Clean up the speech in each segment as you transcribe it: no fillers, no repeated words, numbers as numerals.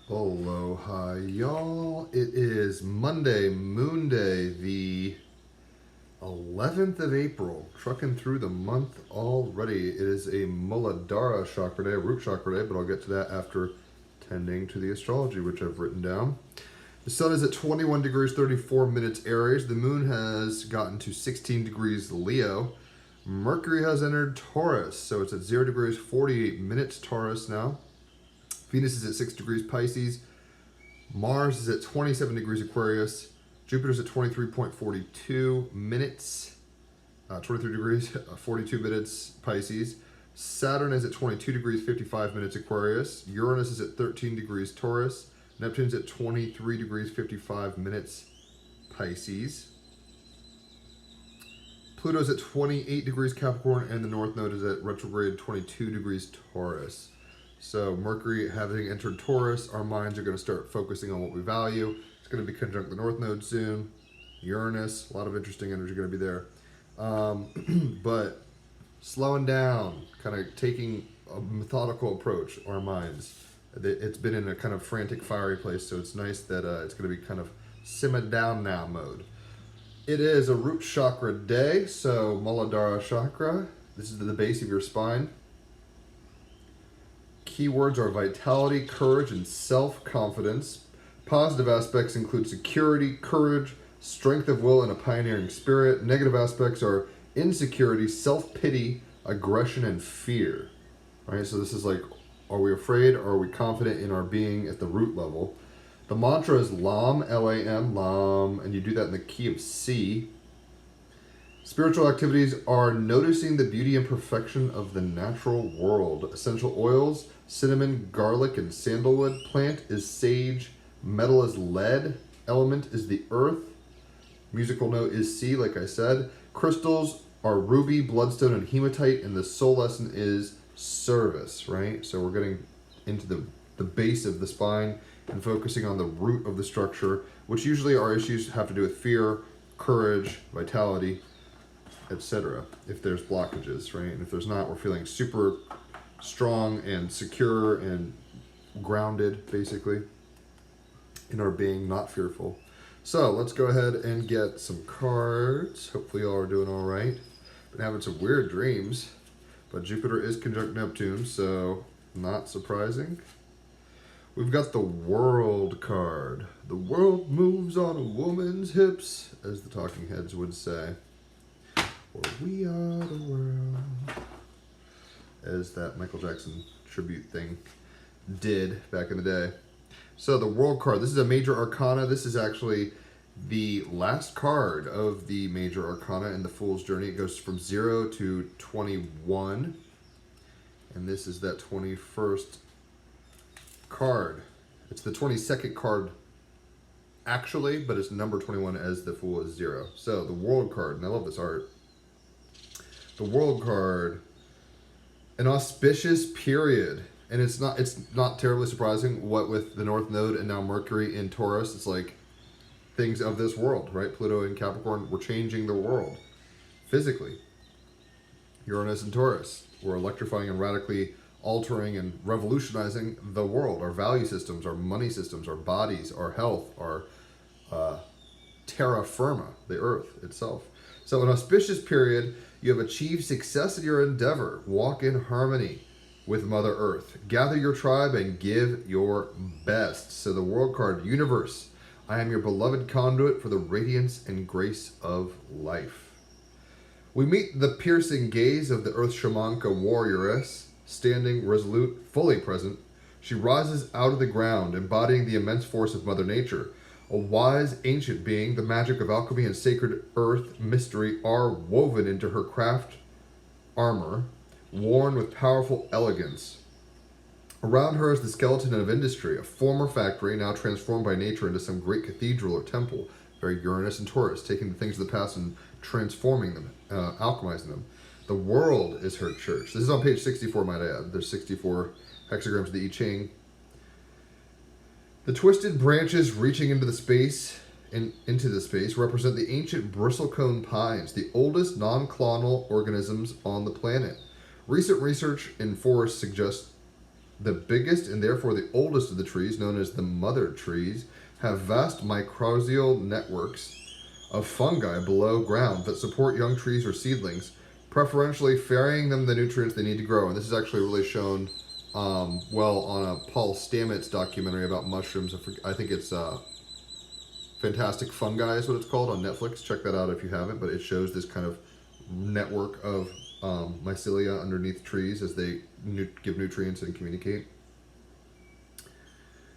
Aloha, y'all. It is Monday, Moon Day, the 11th of April. Trucking through the month already. It is a Muladhara chakra day, a root chakra day, but I'll get to that after tending to the astrology, which I've written down. The sun is at 21 degrees 34 minutes Aries. The moon has gotten to 16 degrees Leo. Mercury has entered Taurus, so it's at 0 degrees 48 minutes Taurus now. Venus is at 6 degrees Pisces. Mars is at 27 degrees Aquarius. Jupiter's at 23.42 minutes. 23 degrees, 42 minutes Pisces. Saturn is at 22 degrees 55 minutes Aquarius. Uranus is at 13 degrees Taurus. Neptune's at 23 degrees 55 minutes Pisces. Pluto's at 28 degrees Capricorn, and the North Node is at retrograde 22 degrees Taurus. So Mercury having entered Taurus, our minds are going to start focusing on what we value. It's going to be conjunct the North Node soon. Uranus, a lot of interesting energy going to be there. But slowing down, kind of taking a methodical approach, our minds. It's been in a kind of frantic, fiery place, so it's nice that it's going to be kind of simmered down now mode. It is a root chakra day, so Muladhara chakra. This is the base of your spine. Keywords are vitality, courage, and self-confidence. Positive aspects include security, courage, strength of will, and a pioneering spirit. Negative aspects are insecurity, self-pity, aggression, and fear. Right? So this is like, are we afraid or are we confident in our being at the root level? The mantra is LAM, L-A-M, LAM, and you do that in the key of C. Spiritual activities are noticing the beauty and perfection of the natural world. Essential oils, cinnamon, garlic, and sandalwood. Plant is sage. Metal is lead. Element is the earth. Musical note is C, like I said. Crystals are ruby, bloodstone, and hematite, and the soul lesson is service, right? So we're getting into the base of the spine and focusing on the root of the structure, which usually our issues have to do with fear, courage, vitality, etc. If there's blockages, right? And if there's not, we're feeling super strong and secure and grounded, basically, in our being, not fearful. So let's go ahead and get some cards. Hopefully y'all are doing all right. Been having some weird dreams, but Jupiter is conjunct Neptune, so not surprising. We've got the World card. The world moves on a woman's hips, as the Talking Heads would say. Or we are the world, as that Michael Jackson tribute thing did back in the day. So the World card, this is a major arcana. This is actually the last card of the major arcana in the Fool's Journey. It goes from 0 to 21. And this is that 21st card. It's the 22nd card actually, but it's number 21 as the Fool is 0. So the World card, and I love this art. The World card, an auspicious period. And it's not terribly surprising what with the North Node and now Mercury in Taurus. It's like things of this world, right? Pluto and Capricorn, we're changing the world physically. Uranus and Taurus, we're electrifying and radically altering and revolutionizing the world, our value systems, our money systems, our bodies, our health, our terra firma, the earth itself. So an auspicious period, you have achieved success in your endeavor. Walk in harmony with Mother Earth. Gather your tribe and give your best. So the World card, Universe. I am your beloved conduit for the radiance and grace of life. We meet the piercing gaze of the Earth Shamanka warrioress, standing resolute, fully present. She rises out of the ground, embodying the immense force of Mother Nature. A wise, ancient being, the magic of alchemy and sacred earth mystery are woven into her craft armor, worn with powerful elegance. Around her is the skeleton of industry, a former factory now transformed by nature into some great cathedral or temple. Very Uranus and Taurus, taking the things of the past and transforming them, alchemizing them. The world is her church. This is on page 64, might I add. There's 64 hexagrams of the I Ching. The twisted branches reaching into the space represent the ancient bristlecone pines, the oldest non-clonal organisms on the planet. Recent research in forests suggests The biggest and therefore the oldest of the trees, known as the mother trees, have vast mycorrhizal networks of fungi below ground that support young trees or seedlings, preferentially ferrying them the nutrients they need to grow. And this is actually really shown well on a Paul Stamets documentary about mushrooms. I think it's Fantastic Fungi is what it's called on Netflix. Check that out if you haven't, but it shows this kind of network of mycelia underneath trees as they give nutrients and communicate.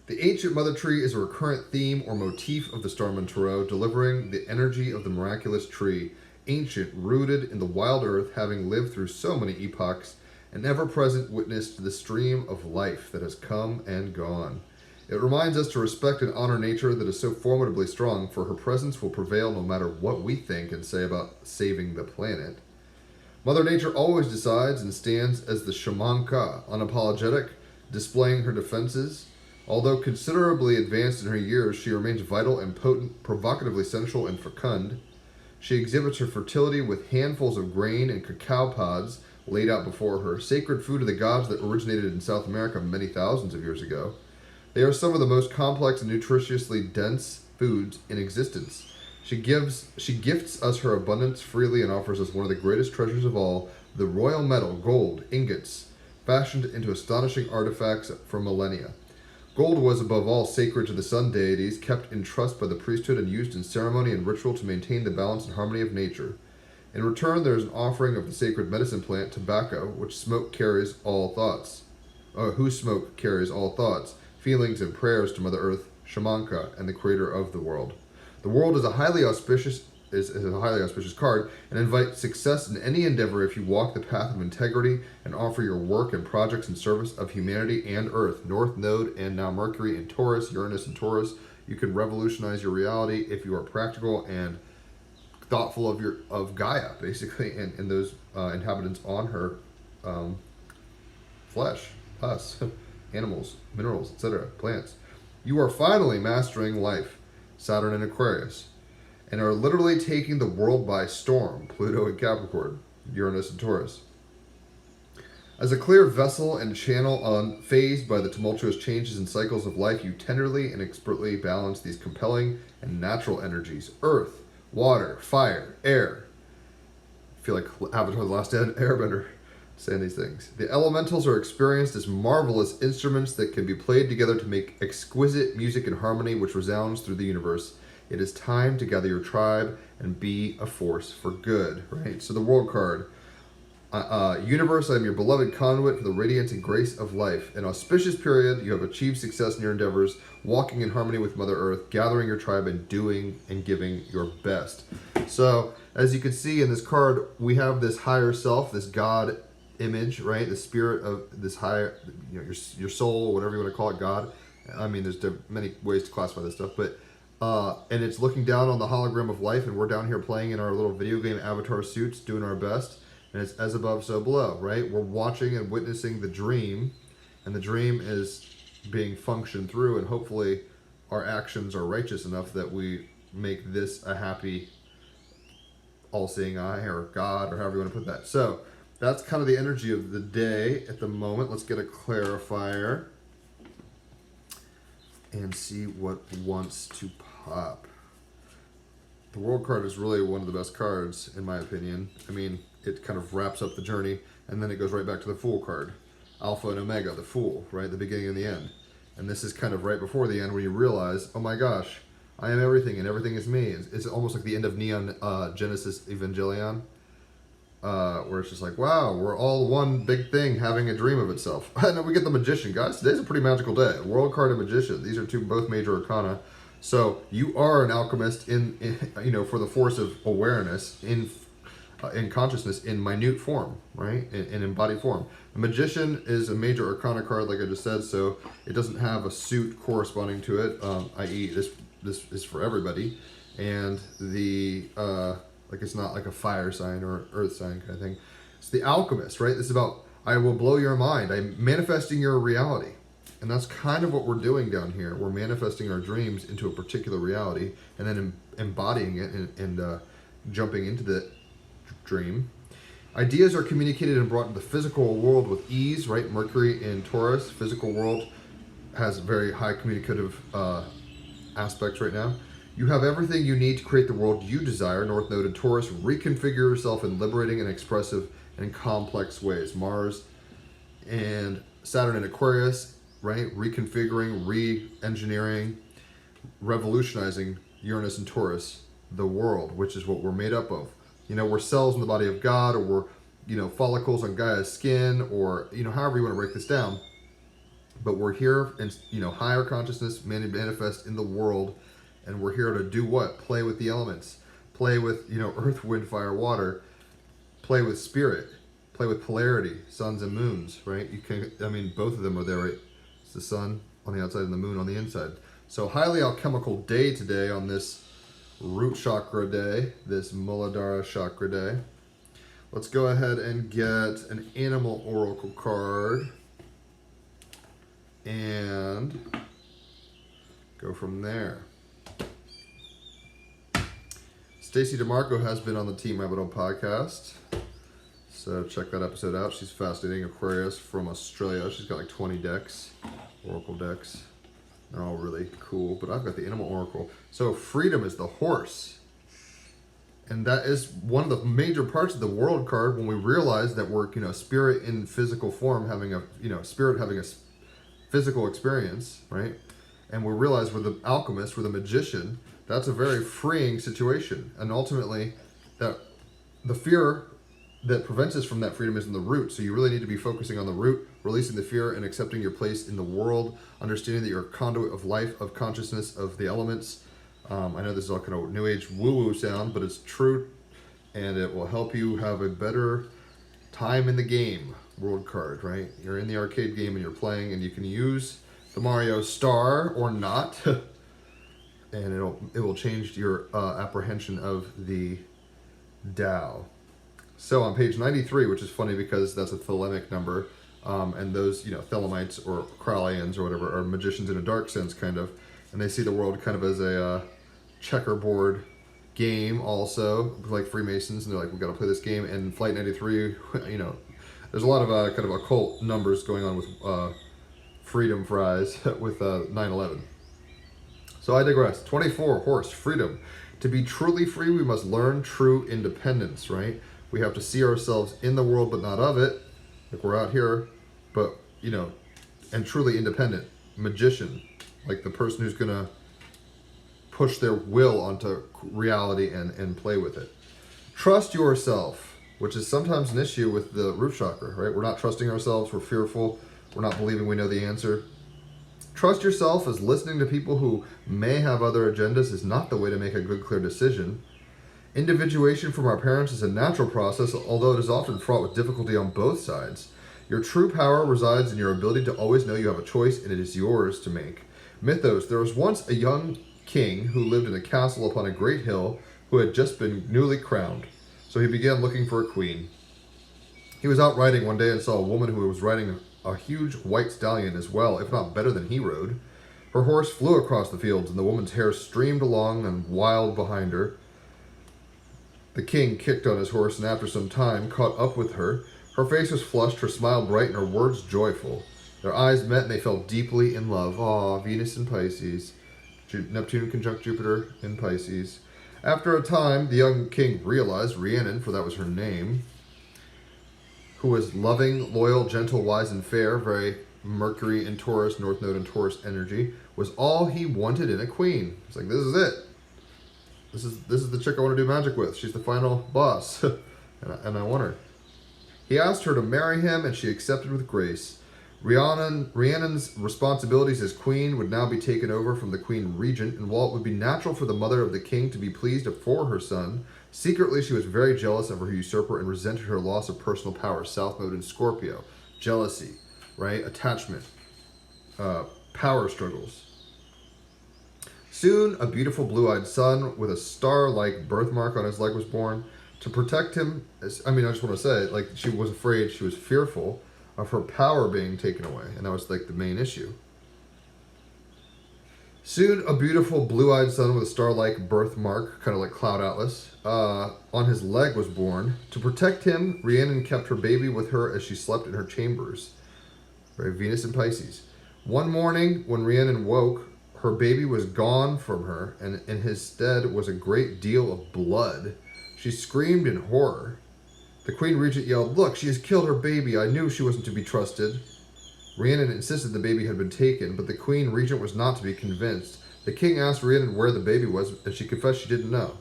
The ancient mother tree is a recurrent theme or motif of the Starman Tarot, delivering the energy of the miraculous tree, ancient, rooted in the wild earth, having lived through so many epochs, an ever-present witness to the stream of life that has come and gone. It reminds us to respect and honor nature that is so formidably strong, for her presence will prevail no matter what we think and say about saving the planet. Mother Nature always decides and stands as the shamanka, unapologetic, displaying her defenses. Although considerably advanced in her years, she remains vital and potent, provocatively sensual and fecund. She exhibits her fertility with handfuls of grain and cacao pods laid out before her, sacred food of the gods that originated in South America many thousands of years ago. They are some of the most complex and nutritiously dense foods in existence. She gifts us her abundance freely and offers us one of the greatest treasures of all, the royal metal, gold, ingots, fashioned into astonishing artifacts for millennia. Gold was above all sacred to the sun deities, kept in trust by the priesthood and used in ceremony and ritual to maintain the balance and harmony of nature. In return, there is an offering of the sacred medicine plant, tobacco, which smoke carries all thoughts. Whose smoke carries all thoughts, feelings, and prayers to Mother Earth, Shamanka, and the creator of the world. The world is a highly auspicious card, and invites success in any endeavor if you walk the path of integrity and offer your work and projects in service of humanity and Earth. North Node and now Mercury in Taurus, Uranus in Taurus. You can revolutionize your reality if you are practical and thoughtful of Gaia, basically, and those inhabitants on her flesh, us, animals, minerals, etc., plants. You are finally mastering life, Saturn in Aquarius, and are literally taking the world by storm, Pluto in Capricorn, Uranus in Taurus. As a clear vessel and channel unfazed by the tumultuous changes and cycles of life, you tenderly and expertly balance these compelling and natural energies: earth, water, fire, air. I feel like Avatar The Last Airbender saying these things. The elementals are experienced as marvelous instruments that can be played together to make exquisite music and harmony which resounds through the universe. It is time to gather your tribe and be a force for good, right? So the world card. Universe, I am your beloved conduit for the radiance and grace of life. An auspicious period, you have achieved success in your endeavors, walking in harmony with Mother Earth, gathering your tribe and doing and giving your best. So, as you can see in this card, we have this higher self, this God image, right? The spirit of this higher, your soul, whatever you want to call it, God. I mean, there's many ways to classify this stuff, but and it's looking down on the hologram of life, and we're down here playing in our little video game avatar suits, doing our best. And it's as above, so below, right? We're watching and witnessing the dream, and the dream is being functioned through, and hopefully our actions are righteous enough that we make this a happy, all-seeing eye, or God, or however you want to put that. So that's kind of the energy of the day at the moment. Let's get a clarifier and see what wants to pop. The World card is really one of the best cards, in my opinion. I mean, it kind of wraps up the journey, and then it goes right back to the Fool card. Alpha and Omega, the Fool, right? The beginning and the end. And this is kind of right before the end where you realize, oh my gosh, I am everything and everything is me. It's almost like the end of Neon Genesis Evangelion, where it's just like, wow, we're all one big thing having a dream of itself. And then we get the Magician, guys. Today's a pretty magical day. World card and Magician. These are both major arcana. So you are an alchemist in for the force of awareness in consciousness in minute form, right? In embodied form. The Magician is a major arcana card, like I just said, so it doesn't have a suit corresponding to it, i.e. this is for everybody. And the like it's not like a fire sign or earth sign kind of thing. It's the Alchemist, right? This is about, I will blow your mind. I'm manifesting your reality. And that's kind of what we're doing down here. We're manifesting our dreams into a particular reality and then embodying it and jumping into the dream. Ideas are communicated and brought into the physical world with ease, right? Mercury in Taurus, physical world, has very high communicative aspects right now. You have everything you need to create the world you desire. North Node in Taurus, reconfigure yourself in liberating and expressive and complex ways. Mars and Saturn in Aquarius, right? Reconfiguring, re-engineering, revolutionizing Uranus and Taurus, the world, which is what we're made up of. You know, we're cells in the body of God, or we're, you know, follicles on Gaia's skin, or, you know, however you want to break this down. But we're here in, you know, higher consciousness manifest in the world, and we're here to do what? Play with the elements. Play with, you know, earth, wind, fire, water. Play with spirit. Play with polarity, suns and moons, right? You can, I mean, both of them are there, right? It's the sun on the outside and the moon on the inside. So highly alchemical day today on this root chakra day, this Muladhara chakra day. Let's go ahead and get an animal oracle card and go from there. Stacey DeMarco has been on the Team Rabbit Hole podcast, so check that episode out. She's fascinating. Aquarius from Australia. She's got like 20 decks, oracle decks. They're all really cool, but I've got the animal oracle. So freedom is the horse. And that is one of the major parts of the world card when we realize that we're, you know, spirit in physical form having a, you know, spirit having a physical experience, right? And we realize we're the alchemist, we're the magician. That's a very freeing situation. And ultimately, that the fear that prevents us from that freedom is in the root. So you really need to be focusing on the root, releasing the fear and accepting your place in the world, understanding that you're a conduit of life, of consciousness, of the elements. I know this is all kind of new age woo-woo sound, but it's true, and it will help you have a better time in the game. World card, right? You're in the arcade game and you're playing, and you can use the Mario star or not, and it will change your apprehension of the Tao. So on page 93, which is funny because that's a thelemic number, and those, you know, Thelemites or Kralians or whatever are magicians in a dark sense, kind of, and they see the world kind of as a checkerboard game also, like Freemasons, and they're like, we got to play this game. And Flight 93, you know, there's a lot of kind of occult numbers going on with freedom fries with 9/11. So I digress. 24, horse, freedom. To be truly free, we must learn true independence, right? We have to see ourselves in the world, but not of it. Like we're out here, but, you know, and truly independent. Magician, like the person who's going to push their will onto reality and play with it. Trust yourself, which is sometimes an issue with the root chakra, right? We're not trusting ourselves. We're fearful. We're not believing we know the answer. Trust yourself as listening to people who may have other agendas is not the way to make a good, clear decision. Individuation from our parents is a natural process, although it is often fraught with difficulty on both sides. Your true power resides in your ability to always know you have a choice, and it is yours to make. Mythos. There was once a young king who lived in a castle upon a great hill who had just been newly crowned. So he began looking for a queen. He was out riding one day and saw a woman who was riding a huge white stallion as well, if not better than he rode. Her horse flew across the fields, and the woman's hair streamed along and wild behind her. The king kicked on his horse, and after some time caught up with her. Her face was flushed, her smile bright, and her words joyful. Their eyes met, and they fell deeply in love. Aw, Venus in Pisces. Neptune conjunct Jupiter in Pisces. After a time, the young king realized Rhiannon, for that was her name, who was loving, loyal, gentle, wise, and fair, very Mercury in Taurus, North Node in Taurus energy, was all he wanted in a queen. It's like, this is it. This is the chick I want to do magic with. She's the final boss, and I want her. He asked her to marry him, and she accepted with grace. Rhiannon's responsibilities as queen would now be taken over from the queen regent, and while it would be natural for the mother of the king to be pleased for her son, secretly she was very jealous of her usurper and resented her loss of personal power. South Node in Scorpio. Jealousy, right? Attachment. Power struggles. Soon, a beautiful blue-eyed son with a star-like birthmark on his leg was born. To protect him, I just want to say, like, she was afraid, she was fearful of her power being taken away, and that was, like, the main issue. Soon, a beautiful blue-eyed son with a star-like birthmark, kind of like Cloud Atlas, on his leg was born. To protect him, Rhiannon kept her baby with her as she slept in her chambers. Right, Venus and Pisces. One morning, when Rhiannon woke, her baby was gone from her, and in his stead was a great deal of blood. She screamed in horror. The Queen Regent yelled, "Look, she has killed her baby. I knew she wasn't to be trusted." Rhiannon insisted the baby had been taken, but the Queen Regent was not to be convinced. The king asked Rhiannon where the baby was, and she confessed she didn't know.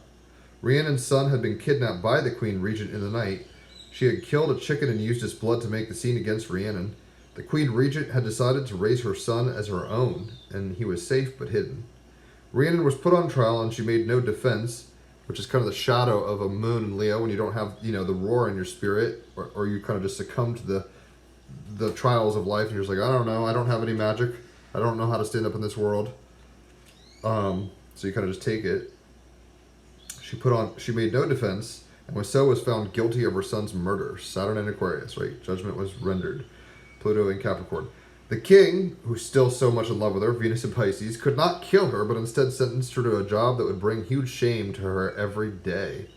Rhiannon's son had been kidnapped by the Queen Regent in the night. She had killed a chicken and used its blood to make the scene against Rhiannon. The Queen Regent had decided to raise her son as her own, and he was safe but hidden. Rhiannon was put on trial, and she made no defense, which is kind of the shadow of a moon in Leo when you don't have, the roar in your spirit, or you kind of just succumb to the trials of life, and you're just like, I don't know, I don't have any magic, I don't know how to stand up in this world. So you kind of just take it. She made no defense, and was found guilty of her son's murder. Saturn in Aquarius, right? Judgment was rendered. Pluto in Capricorn. The king, who's still so much in love with her, Venus in Pisces, could not kill her, but instead sentenced her to a job that would bring huge shame to her every day.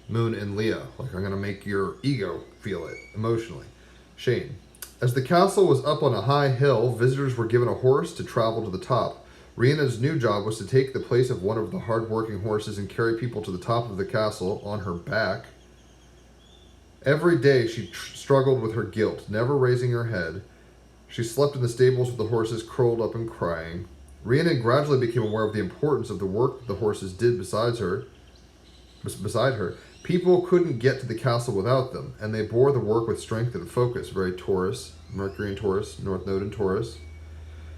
Moon in Leo, like, I'm going to make your ego feel it emotionally. Shame. As the castle was up on a high hill, visitors were given a horse to travel to the top. Rhiannon's new job was to take the place of one of the hard-working horses and carry people to the top of the castle on her back. Every day she struggled with her guilt, never raising her head. She slept in the stables with the horses curled up and crying. Rhiannon gradually became aware of the importance of the work the horses did beside her. People couldn't get to the castle without them, and they bore the work with strength and focus. Very Taurus, Mercury in Taurus, North Node in Taurus.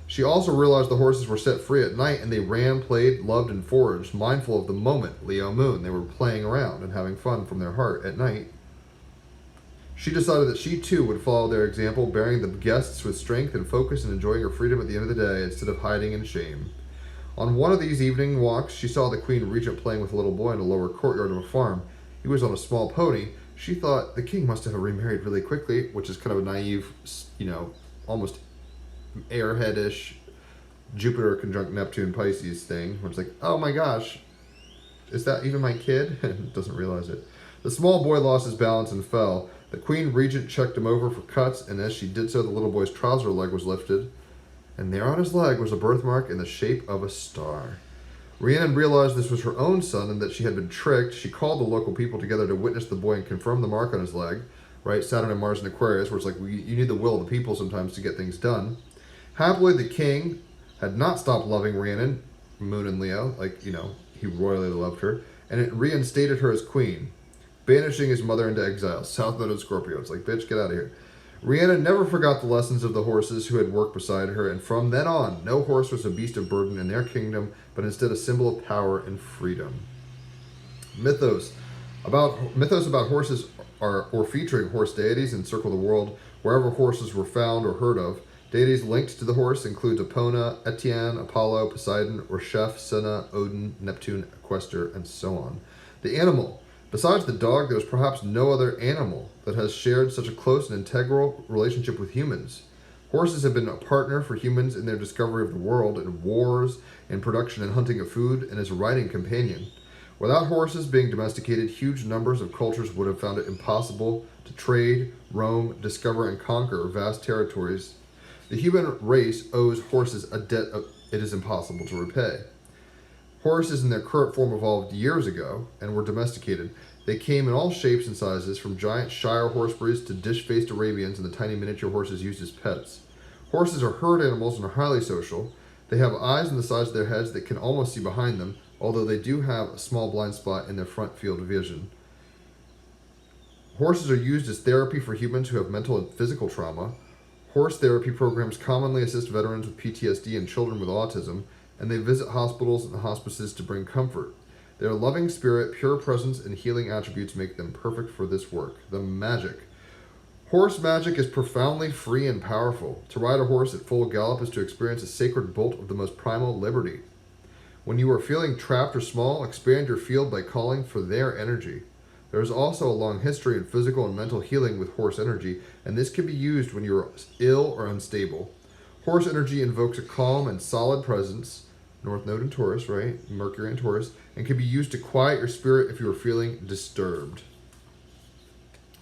She also realized the horses were set free at night, and they ran, played, loved, and foraged, mindful of the moment, Leo Moon. They were playing around and having fun from their heart at night. She decided that she too would follow their example, bearing the guests with strength and focus and enjoying her freedom at the end of the day instead of hiding in shame. On one of these evening walks, she saw the Queen Regent playing with a little boy in a lower courtyard of a farm. He was on a small pony. She thought the king must have remarried really quickly, which is kind of a naive, almost airhead-ish Jupiter conjunct Neptune Pisces thing, where it's like, oh my gosh, is that even my kid? Doesn't realize it. The small boy lost his balance and fell. The Queen Regent checked him over for cuts, and as she did so, the little boy's trouser leg was lifted, and there on his leg was a birthmark in the shape of a star. Rhiannon realized this was her own son and that she had been tricked. She called the local people together to witness the boy and confirm the mark on his leg, right? Saturn and Mars in Aquarius, where it's like you need the will of the people sometimes to get things done. Happily, the king had not stopped loving Rhiannon, Moon in Leo, he royally loved her, and it reinstated her as queen, banishing his mother into exile. South Node in Scorpio. It's like, bitch, get out of here. Rhiannon never forgot the lessons of the horses who had worked beside her, and from then on, no horse was a beast of burden in their kingdom, but instead a symbol of power and freedom. Mythos about horses or featuring horse deities encircle the world wherever horses were found or heard of. Deities linked to the horse include Epona, Etienne, Apollo, Poseidon, Orshef, Senna, Odin, Neptune, Equester, and so on. The animal. Besides the dog, there is perhaps no other animal that has shared such a close and integral relationship with humans. Horses have been a partner for humans in their discovery of the world, in wars, in production and hunting of food, and as a riding companion. Without horses being domesticated, huge numbers of cultures would have found it impossible to trade, roam, discover, and conquer vast territories. The human race owes horses a debt it is impossible to repay. Horses in their current form evolved years ago and were domesticated. They came in all shapes and sizes, from giant Shire horse breeds to dish-faced Arabians and the tiny miniature horses used as pets. Horses are herd animals and are highly social. They have eyes in the size of their heads that can almost see behind them, although they do have a small blind spot in their front field of vision. Horses are used as therapy for humans who have mental and physical trauma. Horse therapy programs commonly assist veterans with PTSD and children with autism, and they visit hospitals and hospices to bring comfort. Their loving spirit, pure presence, and healing attributes make them perfect for this work. The magic. Horse magic is profoundly free and powerful. To ride a horse at full gallop is to experience a sacred bolt of the most primal liberty. When you are feeling trapped or small, expand your field by calling for their energy. There is also a long history in physical and mental healing with horse energy, and this can be used when you are ill or unstable. Horse energy invokes a calm and solid presence, North Node in Taurus, right? Mercury in Taurus, and can be used to quiet your spirit if you are feeling disturbed.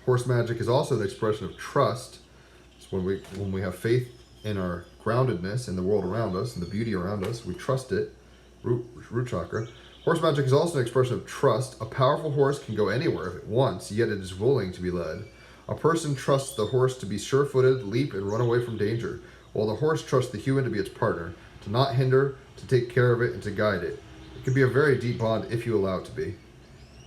Horse magic is also an expression of trust. It's when we have faith in our groundedness in the world around us and the beauty around us. We trust it. Root chakra. Horse magic is also an expression of trust. A powerful horse can go anywhere if it wants, yet it is willing to be led. A person trusts the horse to be sure-footed, leap, and run away from danger, while the horse trusts the human to be its partner, to not hinder, to take care of it, and to guide it. It can be a very deep bond if you allow it to be.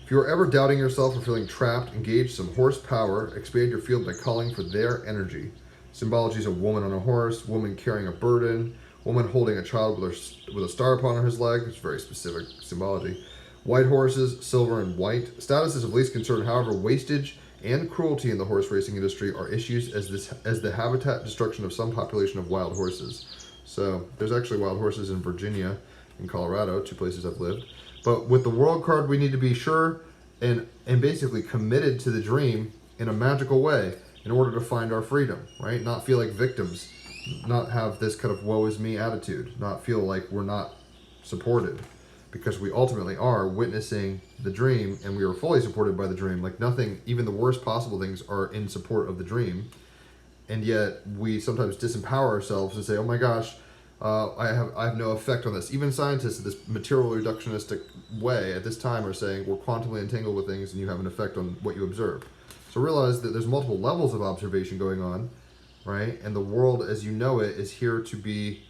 If you are ever doubting yourself or feeling trapped, engage some horse power. Expand your field by calling for their energy. Symbologies of woman on a horse, woman carrying a burden, woman holding a child with a star upon his leg. It's very specific symbology. White horses, silver and white. Status is of least concern. However, wastage and cruelty in the horse racing industry are issues as the habitat destruction of some population of wild horses. So there's actually wild horses in Virginia and Colorado, 2 places I've lived. But with the world card, we need to be sure and basically committed to the dream in a magical way in order to find our freedom, right? Not feel like victims, not have this kind of woe is me attitude, not feel like we're not supported, because we ultimately are witnessing the dream and we are fully supported by the dream. Like nothing, even the worst possible things are in support of the dream. And yet we sometimes disempower ourselves and say, oh my gosh, I have no effect on this. Even scientists in this material reductionistic way at this time are saying we're quantumly entangled with things and you have an effect on what you observe. So realize that there's multiple levels of observation going on, right? And the world as you know it is here to be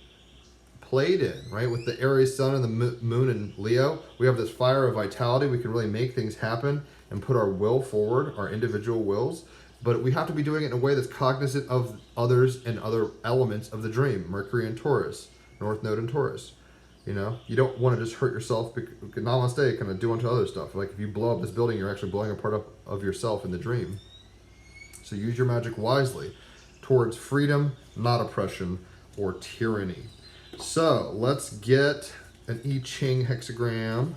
played in, right? With the Aries sun and the moon in Leo, we have this fire of vitality. We can really make things happen and put our will forward, our individual wills. But we have to be doing it in a way that's cognizant of others and other elements of the dream. Mercury in Taurus, North Node in Taurus. You know, you don't want to just hurt yourself. Namaste, kind of do unto other stuff. Like if you blow up this building, you're actually blowing a part of yourself in the dream. So use your magic wisely towards freedom, not oppression or tyranny. So let's get an I Ching hexagram.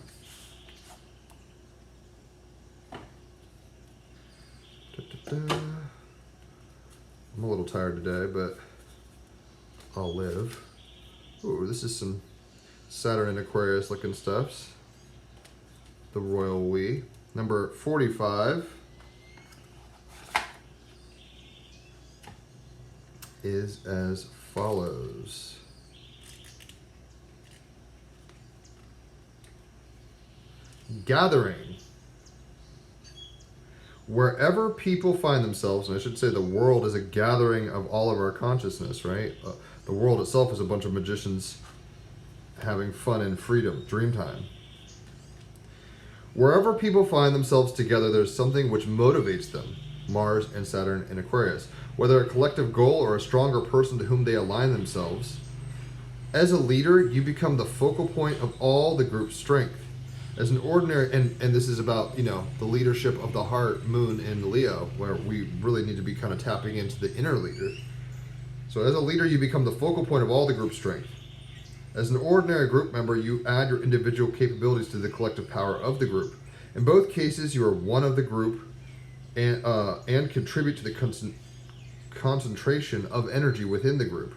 I'm a little tired today, but I'll live. Ooh, this is some Saturn and Aquarius looking stuffs. The Royal We. Number 45 is as follows. Gathering. Wherever people find themselves, and I should say the world is a gathering of all of our consciousness, right? The world itself is a bunch of magicians having fun and freedom, dream time. Wherever people find themselves together, there's something which motivates them, Mars and Saturn in Aquarius. Whether a collective goal or a stronger person to whom they align themselves. As a leader, you become the focal point of all the group's strength. As an ordinary, and this is about, you know, the leadership of the heart, moon in Leo, where we really need to be kind of tapping into the inner leader. So as a leader, you become the focal point of all the group strength. As an ordinary group member, you add your individual capabilities to the collective power of the group. In both cases, you are one of the group and contribute to the concentration of energy within the group,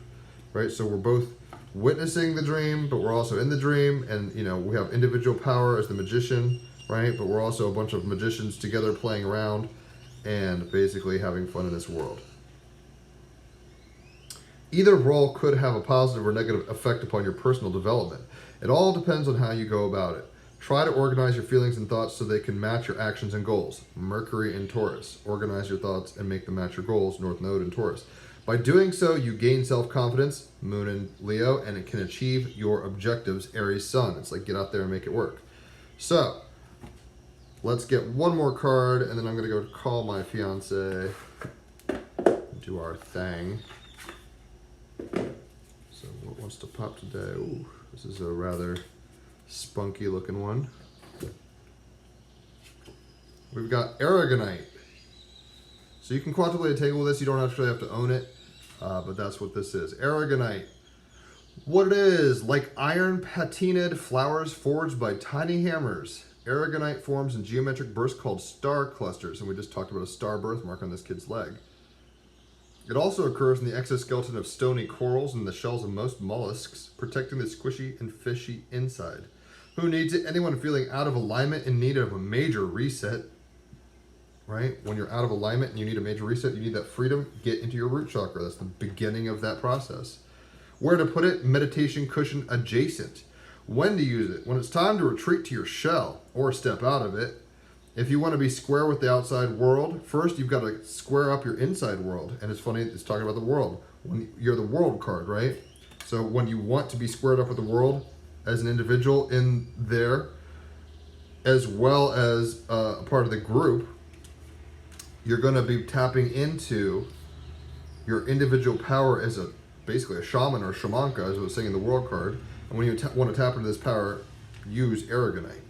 right? So we're both witnessing the dream, but we're also in the dream, and you know, we have individual power as the magician, right? But we're also a bunch of magicians together playing around and basically having fun in this world. Either role could have a positive or negative effect upon your personal development. It all depends on how you go about it. Try to organize your feelings and thoughts so they can match your actions and goals. Mercury in Taurus. Organize your thoughts and make them match your goals. North Node in Taurus. By doing so, you gain self-confidence, moon in Leo, and it can achieve your objectives, Aries sun. It's like get out there and make it work. So, let's get one more card, and then I'm going to go call my fiance, do our thing. So, what wants to pop today? Ooh, this is a rather spunky looking one. We've got Aragonite. So you can quantumly entangle with this. You don't actually have to own it, but that's what this is. Aragonite. What it is, like iron patinaed flowers forged by tiny hammers. Aragonite forms in geometric bursts called star clusters, and we just talked about a star birthmark on this kid's leg. It also occurs in the exoskeleton of stony corals and the shells of most mollusks, protecting the squishy and fishy inside. Who needs it? Anyone feeling out of alignment in need of a major reset, right? When you're out of alignment and you need a major reset, you need that freedom, get into your root chakra. That's the beginning of that process. Where to put it? Meditation cushion adjacent. When to use it? When it's time to retreat to your shell or step out of it. If you want to be square with the outside world, first you've got to square up your inside world. And it's funny, it's talking about the world. When you're the world card, right? So when you want to be squared up with the world as an individual in there, as well as a part of the group, you're going to be tapping into your individual power as basically a shaman or shamanka, as I was saying in the world card. And when you want to tap into this power, use Aragonite.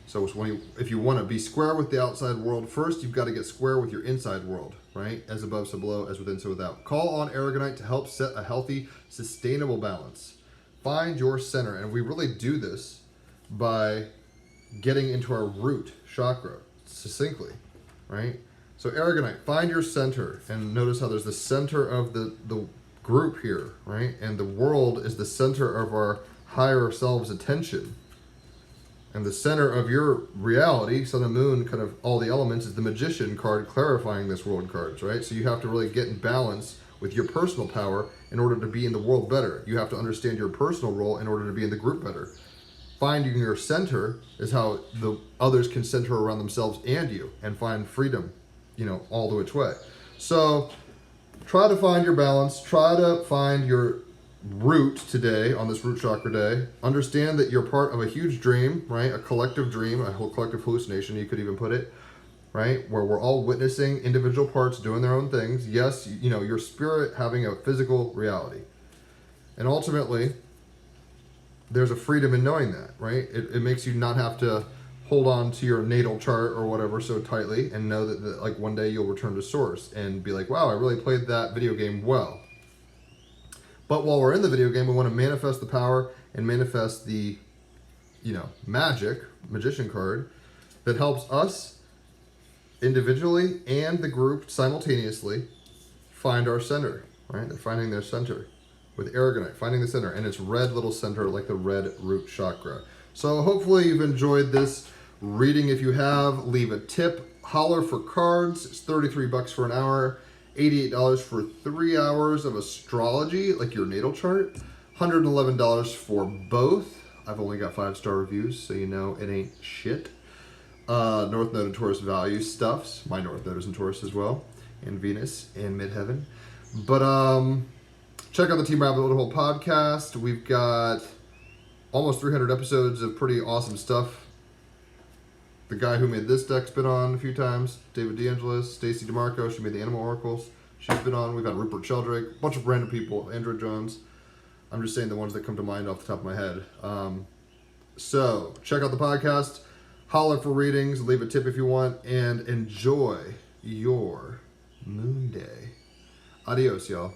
So if you want to be square with the outside world, first you've got to get square with your inside world, right? As above, so below, as within, so without. Call on Aragonite to help set a healthy, sustainable balance. Find your center. And we really do this by getting into our root chakra succinctly, right? So Aragonite, find your center. And notice how there's the center of the group here, right? And the world is the center of our higher selves attention. And the center of your reality, sun and moon, kind of all the elements, is the magician card clarifying this world cards, right? So you have to really get in balance with your personal power in order to be in the world better. You have to understand your personal role in order to be in the group better. Finding your center is how the others can center around themselves and you and find freedom, all the which way. So try to find your balance. Try to find your root today on this root chakra day. Understand that you're part of a huge dream, right? A collective dream, a whole collective hallucination, you could even put it, right? Where we're all witnessing individual parts doing their own things. Yes, your spirit having a physical reality. And ultimately, there's a freedom in knowing that, right? It makes you not have to hold on to your natal chart or whatever so tightly and know that like one day you'll return to source and be like, wow, I really played that video game well. But while we're in the video game, we want to manifest the power and manifest the, magician card that helps us individually and the group simultaneously find our center, right? They're finding their center with Aragonite, finding the center, and it's red little center like the red root chakra. So hopefully you've enjoyed this reading. If you have, leave a tip. Holler for cards. It's $33 for an hour. $88 for 3 hours of astrology, like your natal chart. $111 for both. I've only got 5-star reviews, so it ain't shit. North Node and Taurus value stuffs. My North Node is in Taurus as well, and Venus and Midheaven. But check out the Team Rabbit Hole podcast. We've got almost 300 episodes of pretty awesome stuff. The guy who made this deck's been on a few times. David DeAngelis, Stacey DeMarco, she made the Animal Oracles. She's been on. We've got Rupert Sheldrake, a bunch of random people, Andrew Jones. I'm just saying the ones that come to mind off the top of my head. So check out the podcast. Holler for readings. Leave a tip if you want. And enjoy your moon day. Adios, y'all.